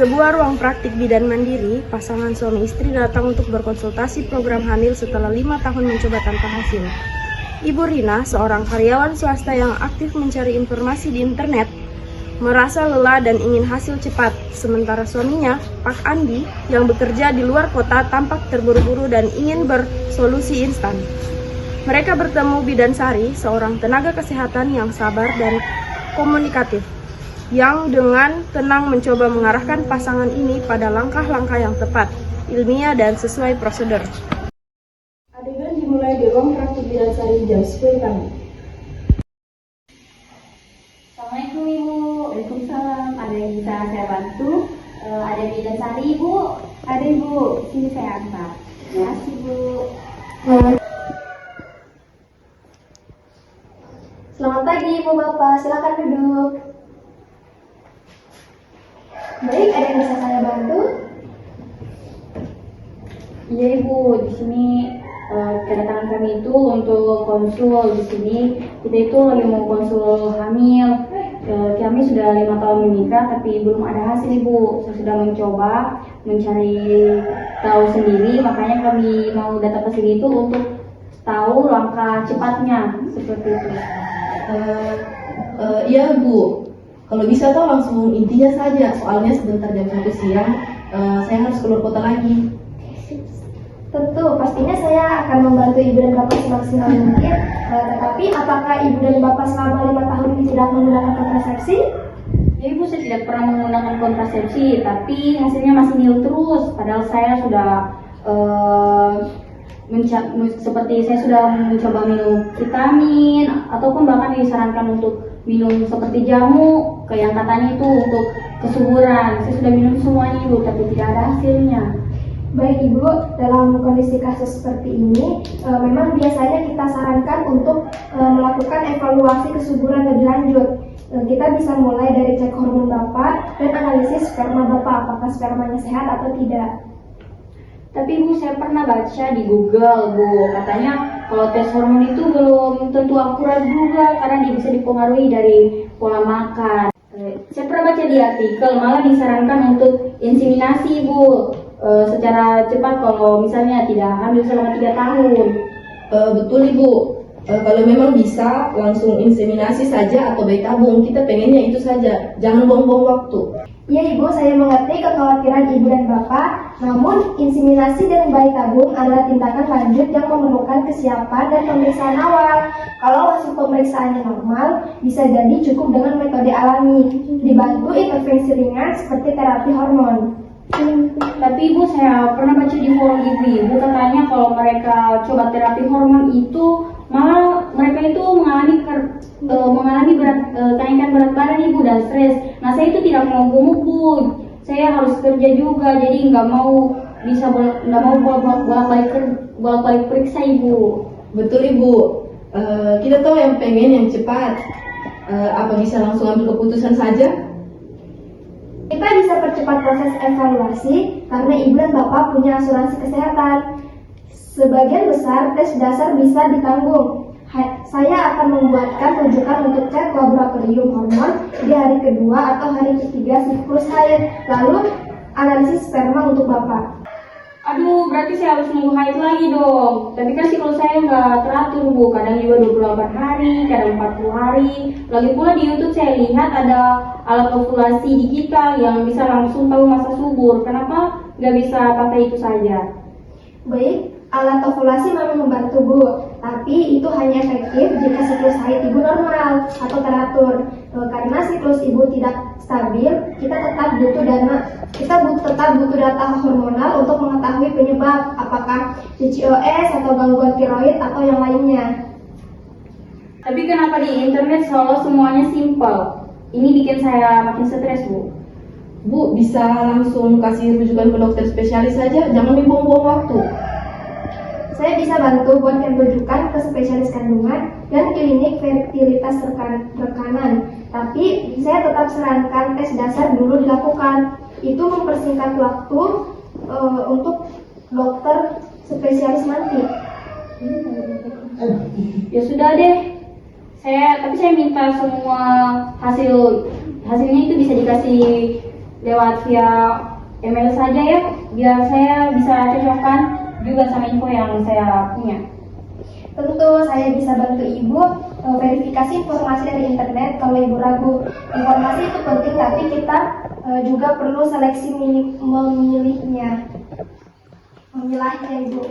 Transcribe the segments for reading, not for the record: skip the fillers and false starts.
sebuah ruang praktik bidan mandiri, pasangan suami istri datang untuk berkonsultasi program hamil setelah 5 tahun mencoba tanpa hasil. Ibu Rina, seorang karyawan swasta yang aktif mencari informasi di internet, merasa lelah dan ingin hasil cepat. Sementara suaminya, Pak Andi, yang bekerja di luar kota, tampak terburu-buru dan ingin bersolusi instan. Mereka bertemu Bidan Sari, seorang tenaga kesehatan yang sabar dan komunikatif, yang dengan tenang mencoba mengarahkan pasangan ini pada langkah-langkah yang tepat, ilmiah dan sesuai prosedur. Adegan dimulai di ruang praktik Bidan Sari jam 10 pagi. Assalamualaikum Ibu. Waalaikumsalam. Ada yang bisa saya bantu? Ada Bidan Sari Ibu? Ada Ibu. Sini saya antar. Terima kasih Bu. Selamat pagi Ibu Bapak, silakan duduk. Baik, ada yang bisa saya bantu? Iya Ibu, di sini kedatangan kami itu untuk konsul. Di sini kita itu lagi mau konsul hamil. Kami sudah 5 tahun menikah tapi belum ada hasil Ibu. Saya sudah mencoba mencari tahu sendiri, makanya kami mau datang ke sini itu untuk tahu langkah cepatnya seperti itu. Iya Bu, kalau bisa tuh langsung intinya saja, soalnya sebentar jam 1 siang saya harus keluar kota lagi. Tentu, pastinya saya akan membantu Ibu dan Bapak semaksimal mungkin. Tetapi apakah Ibu dan Bapak selama 5 tahun ini tidak menggunakan kontrasepsi? Ya Ibu, saya tidak pernah menggunakan kontrasepsi, tapi hasilnya masih nihil terus. Padahal saya sudah seperti saya sudah mencoba minum vitamin ataupun bahkan disarankan untuk minum seperti jamu, kayak yang katanya itu untuk kesuburan. Saya sudah minum semuanya Ibu, tapi tidak ada hasilnya. Baik Ibu, dalam kondisi kasus seperti ini, memang biasanya kita sarankan untuk melakukan evaluasi kesuburan lebih lanjut. Kita bisa mulai dari cek hormon Bapak dan analisis sperma Bapak, apakah spermanya sehat atau tidak. Tapi Bu, saya pernah baca di Google Bu, katanya kalau tes hormon itu belum tentu akurat juga karena dia bisa dipengaruhi dari pola makan. Saya pernah baca di artikel malah disarankan untuk inseminasi Bu, secara cepat kalau misalnya tidak hamil selama 3 tahun. Betul Ibu, kalau memang bisa langsung inseminasi saja atau bayi tabung, kita pengennya itu saja, jangan buang-buang waktu. Ya Ibu, saya mengerti kekhawatiran Ibu dan Bapak, namun inseminasi dan bayi tabung adalah tindakan lanjut yang memerlukan kesiapan dan pemeriksaan awal. Kalau hasil pemeriksaannya normal, bisa jadi cukup dengan metode alami, dibantu intervensi ringan seperti terapi hormon. Tapi Ibu, saya pernah baca di forum ibu-ibu katanya kalau mereka coba terapi hormon itu malah mereka itu mengalami kenaikan berat badan Ibu dan stres. Nah saya itu tidak mau gemuk Bu, saya harus kerja juga, jadi nggak mau bolak-balik periksa Ibu. Betul Ibu, kita tuh yang pengen yang cepat. Apa bisa langsung ambil keputusan saja? Kita bisa percepat proses evaluasi karena Ibu dan Bapak punya asuransi kesehatan. Sebagian besar tes dasar bisa ditanggung. Saya akan membuatkan rujukan untuk cek laboratorium hormon di hari kedua atau hari ketiga siklus haid, lalu analisis sperma untuk Bapak. Aduh, berarti saya harus nunggu haid lagi dong. Tapi kan siklus saya nggak teratur Bu, kadang juga 28 hari, kadang 40 hari. Lagi pula di YouTube saya lihat ada alat ovulasi digital yang bisa langsung tahu masa subur. Kenapa nggak bisa pakai itu saja? Baik, alat ovulasi memang membantu Bu, tapi itu hanya efektif jika siklus haid Ibu normal atau teratur. Karena siklus Ibu tidak stabil, kita tetap butuh data hormonal untuk mengetahui penyebab, apakah PCOS atau gangguan tiroid atau yang lainnya. Tapi kenapa di internet selalu semuanya simpel? Ini bikin saya makin stres Bu. Bu, bisa langsung kasih rujukan ke dokter spesialis saja, jangan buang-buang waktu. Saya bisa bantu buatkan rujukan ke spesialis kandungan dan klinik fertilitas rekanan. Tapi saya tetap sarankan tes dasar dulu dilakukan. Itu mempersingkat waktu untuk dokter spesialis nanti. Ya sudah deh. Tapi saya minta semua hasilnya itu bisa dikasih lewat via email saja ya, biar saya bisa cocokkan juga sama info yang saya punya. Tentu saya bisa bantu Ibu verifikasi informasi dari internet kalau Ibu ragu. Informasi itu penting, tapi kita juga perlu seleksi memilihnya. Memilahnya Ibu.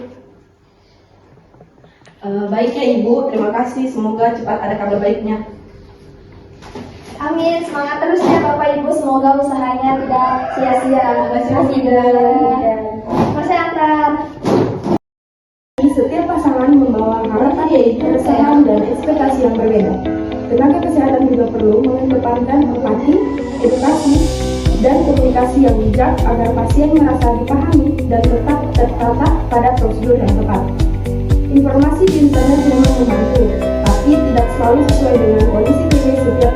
Baiknya Ibu, terima kasih. Semoga cepat ada kabar baiknya. Amin, semangat terus ya Bapak Ibu, semoga usahanya tidak sia-sia. Terima kasih. Saya antar. Setiap pasangan membawa harapan yaitu keresahan dan ekspektasi yang berbeda. Tenaga kesehatan juga perlu mengedepankan empati, edukasi, dan komunikasi yang bijak agar pasien merasa dipahami dan tetap tertata pada prosedur yang tepat. Informasi di internet memang membantu, tapi tidak selalu sesuai dengan kondisi klinis setiap